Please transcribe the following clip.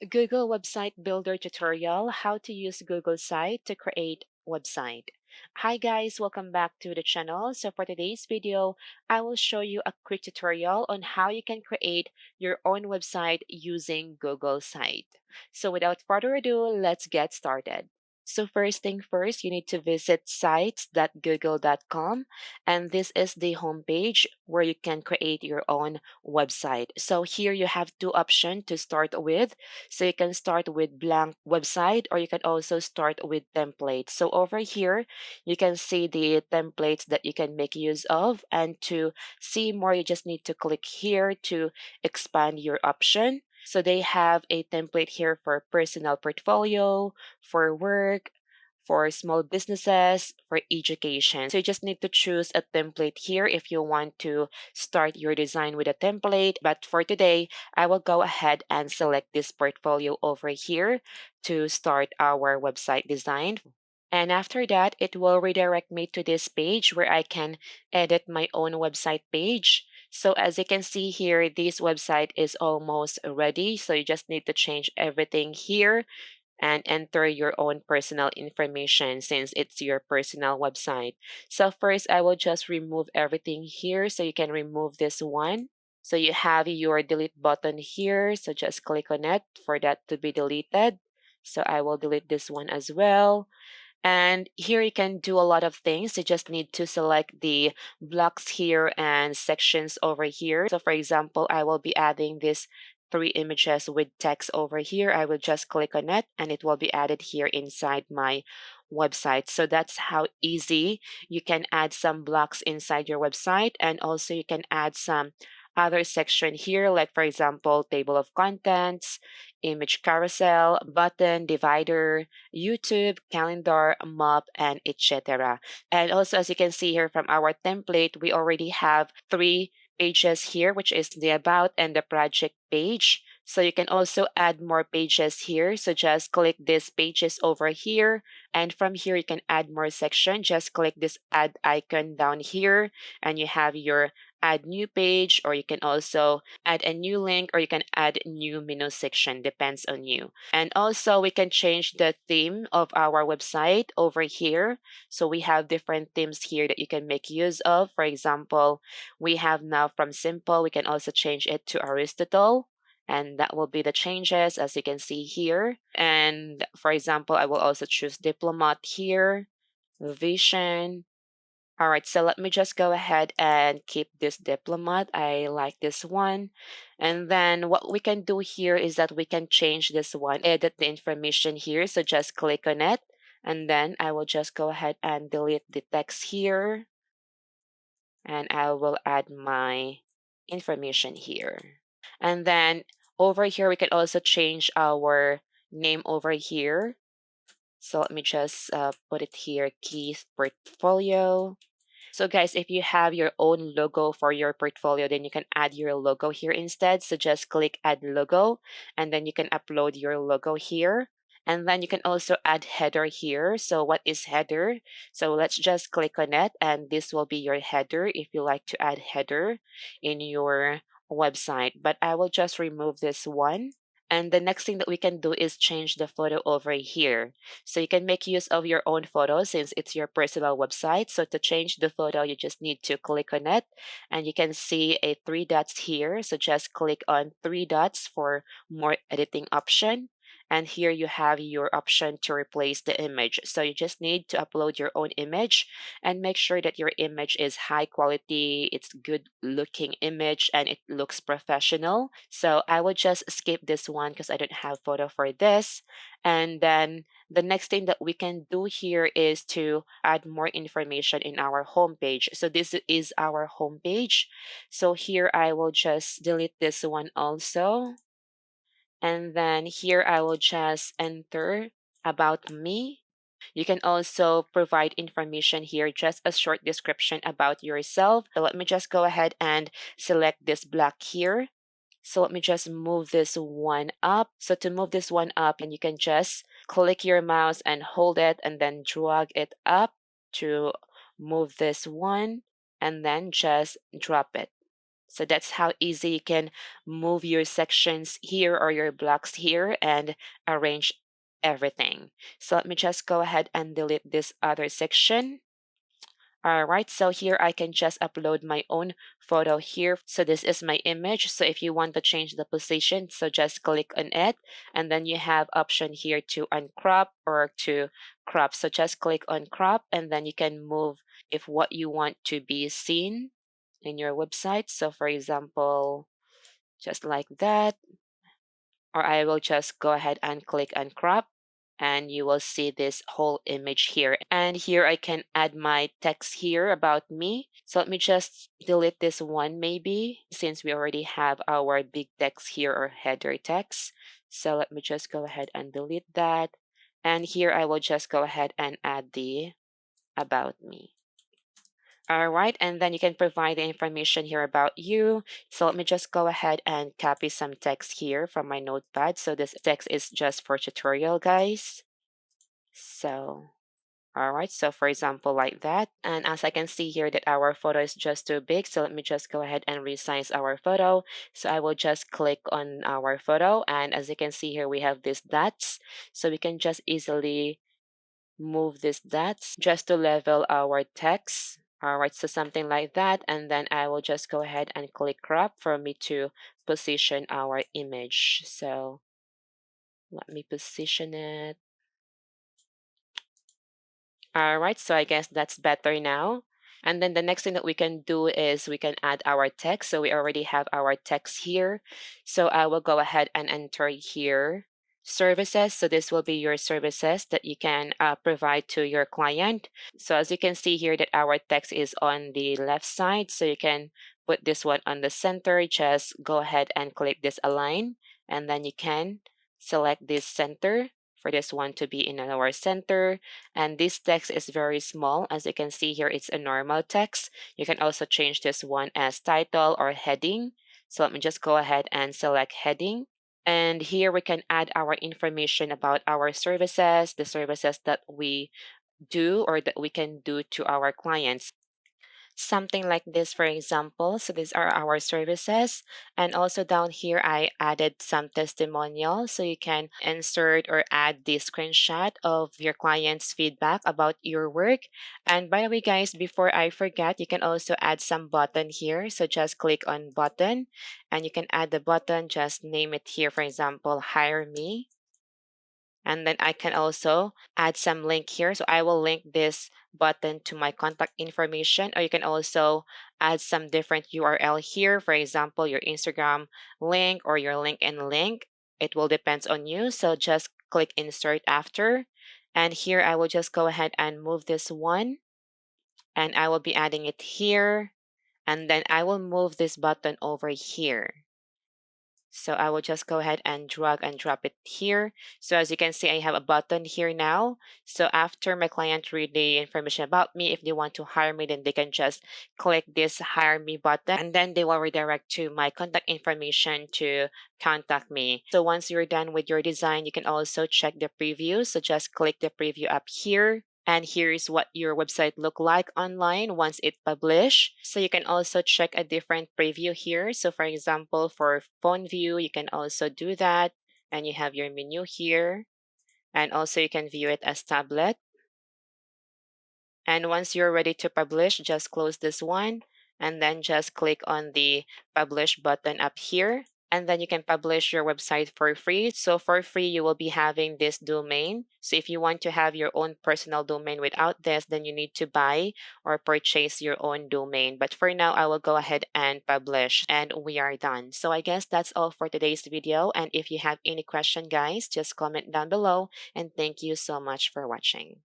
Google Website Builder tutorial, how to use Google Site to create website. Hi guys, welcome back to the channel. So for today's video, I will show you a quick tutorial on how you can create your own website using Google Site. So without further ado, let's get started. So first thing first, you need to visit sites.google.com, and this is the homepage where you can create your own website. So here you have two options to start with. So you can start with blank website, or you can also start with templates. So over here, you can see the templates that you can make use of. And to see more, you just need to click here to expand your option. So they have a template here for personal portfolio, for work, for small businesses, for education. So you just need to choose a template here if you want to start your design with a template. But for today, I will go ahead and select this portfolio over here to start our website design. And after that, it will redirect me to this page where I can edit my own website page. So as you can see here, this website is almost ready. So you just need to change everything here and enter your own personal information since it's your personal website. So first, I will just remove everything here. So you can remove this one. So you have your delete button here. So just click on it for that to be deleted. So I will delete this one as well. And here you can do a lot of things. You just need to select the blocks here and sections over here. So for example, I will be adding these three images with text over here. I will just click on it and it will be added here inside my website. So that's how easy you can add some blocks inside your website. And also you can add some other section here, like for example, table of contents, image carousel, button, divider, YouTube, calendar, map, and etc. And also, as you can see here from our template, we already have three pages here, which is the about and the project page. So you can also add more pages here. So just click these pages over here. And from here, you can add more section. Just click this add icon down here and you have your add new page, or you can also add a new link, or you can add new menu section, depends on you. And also we can change the theme of our website over here. So we have different themes here that you can make use of. For example, we have now from simple, we can also change it to Aristotle. And that will be the changes as you can see here. And for example, I will also choose diplomat here, vision. All right, so let me just go ahead and keep this diplomat. I like this one. And then what we can do here is that we can change this one, edit the information here. So just click on it. And then I will just go ahead and delete the text here. And I will add my information here. And then over here, we can also change our name over here. So let me just put it here, Keith Portfolio. So guys, if you have your own logo for your portfolio, then you can add your logo here instead. So just click add logo and then you can upload your logo here. And then you can also add header here. So what is header? So let's just click on it and this will be your header if you like to add header in your website. But I will just remove this one. And the next thing that we can do is change the photo over here. So you can make use of your own photo since it's your personal website. So to change the photo, you just need to click on it and you can see a three dots here. So just click on three dots for more editing option. And here you have your option to replace the image. So you just need to upload your own image and make sure that your image is high quality, it's good looking image and it looks professional. So I would just skip this one because I don't have photo for this. And then the next thing that we can do here is to add more information in our homepage. So this is our homepage. So here I will just delete this one also. And then here I will just enter about me. You can also provide information here, just a short description about yourself. So let me just go ahead and select this block here. So let me just move this one up. So to move this one up, and you can just click your mouse and hold it and then drag it up to move this one and then just drop it. So that's how easy you can move your sections here or your blocks here and arrange everything. So let me just go ahead and delete this other section. All right, so here I can just upload my own photo here. So this is my image. So if you want to change the position, so just click on it, and then you have option here to uncrop or to crop. So just click on crop, and then you can move if what you want to be seen in your website. So for example, just like that, or I will just go ahead and click on crop, and you will see this whole image here. And here I can add my text here about me. So let me just delete this one maybe, since we already have our big text here or header text. So let me just go ahead and delete that. And here I will just go ahead and add the about me. All right, and then you can provide the information here about you. So let me just go ahead and copy some text here from my notepad. So this text is just for tutorial, guys. So, all right, so for example, like that. And as I can see here that our photo is just too big, so let me just go ahead and resize our photo. So I will just click on our photo, and as you can see here, we have these dots. So we can just easily move these dots just to level our text. All right, so something like that. And then I will just go ahead and click crop for me to position our image. So let me position it. All right, so I guess that's better now. And then the next thing that we can do is we can add our text. So we already have our text here. So I will go ahead and enter here services. So this will be your services that you can provide to your client. So as you can see here that our text is on the left side. So you can put this one on the center. Just go ahead and click this align. And then you can select this center for this one to be in our center. And this text is very small. As you can see here, it's a normal text. You can also change this one as title or heading. So let me just go ahead and select heading. And here we can add our information about our services, the services that we do or that we can do to our clients. Something like this, for example. So these are our services. And also down here, I added some testimonials. So you can insert or add the screenshot of your client's feedback about your work. And by the way, guys, before I forget, you can also add some button here. So just click on button and you can add the button, just name it here, for example, hire me. And then I can also add some link here. So I will link this button to my contact information, or you can also add some different URL here. For example, your Instagram link or your LinkedIn link. It will depend on you. So just click insert after. And here I will just go ahead and move this one and I will be adding it here. And then I will move this button over here. So I will just go ahead and drag and drop it here. So as you can see, I have a button here now. So after my client read the information about me, if they want to hire me, then they can just click this hire me button and then they will redirect to my contact information to contact me. So once you're done with your design, you can also check the preview. So just click the preview up here. And here's what your website look like online once it published. So you can also check a different preview here. So for example, for phone view, you can also do that. And you have your menu here. And also you can view it as tablet. And once you're ready to publish, just close this one and then just click on the publish button up here. And then you can publish your website for free. So for free, you will be having this domain. So if you want to have your own personal domain without this, then you need to buy or purchase your own domain. But for now, I will go ahead and publish and we are done. So I guess that's all for today's video. And if you have any question, guys, just comment down below. And thank you so much for watching.